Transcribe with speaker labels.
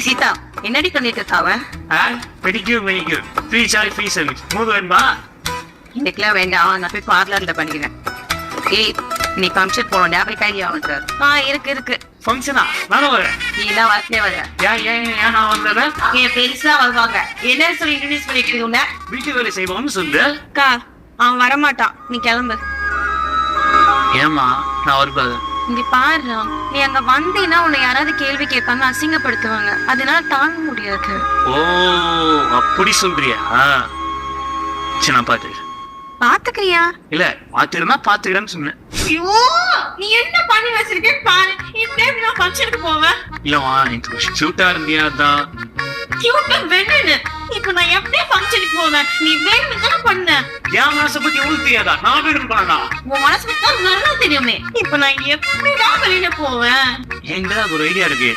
Speaker 1: சீதா என்னடி பண்ணிட்டு இருக்காவ?
Speaker 2: Pedicure manicure free charge free service மூணு வேணுமா?
Speaker 1: இதுக்கெல்லாம் வேண்டாம், நான் போய் பார்லர்ல பண்ணிக்கிறேன். ஏய் நீ ஃபங்க்ஷன் போகணும், ஞாபகம் ஐடியா உனக்கு? இருக்கு.
Speaker 2: ஃபங்க்ஷனா? நானும் வரேன்.
Speaker 1: நீ தான் வரவே வர.
Speaker 2: ஏன் நான் வந்தேன்?
Speaker 1: என் பெருசா வருவாங்க. என்ன சொல்லி இன்ட்ரடியூஸ் பண்ணிட்டு உன்ன?
Speaker 2: வீட்டு வேலை செய்வோம்னு சொல்லு.
Speaker 1: அக்கா அவன் வரமாட்டான், நீ கிளம்பு.
Speaker 2: ஏமா நான் வருவாது?
Speaker 1: இங்க பாரு, நீ அங்க வந்தீன்னா உன்னை யாராவது கேள்வி கேட்பாங்க, அசிங்கப்படுத்துவாங்க. அதனால தாங்க முடியாது.
Speaker 2: ஓ அப்படி சொல்றியா? சரி நான் பாத்துக்கிறேன்.
Speaker 1: பாத்துக்கிறியா?
Speaker 2: இல்ல பாத்துக்கிறேன்னு சொன்னேன்.
Speaker 1: ஐயோ நீ என்ன பண்ணி வச்சிருக்க பாரு. இப்படியே நான் ஃபங்க்ஷனுக்கு போவேன்.
Speaker 2: இல்லம்மா எனக்கு ஷூட்டா இருந்தியா தான்.
Speaker 1: கியூட்டா வேணும்னு. இப்போ நான் எப்படி ஃபங்க்ஷனுக்கு போவேன்? நீ வேணும்னு தான் பண்ண.
Speaker 2: என் மனசை பத்தி உங்களுக்கு தெரியாதா? நான் வேணும் பண்ணா
Speaker 1: உன் மனசு பத்தி நல்லா தெரியுமே. இப்போ நான் எப்படிதான் வெளியில போவேன்?
Speaker 2: எங்க ஒரு ஐடியா இருக்கு.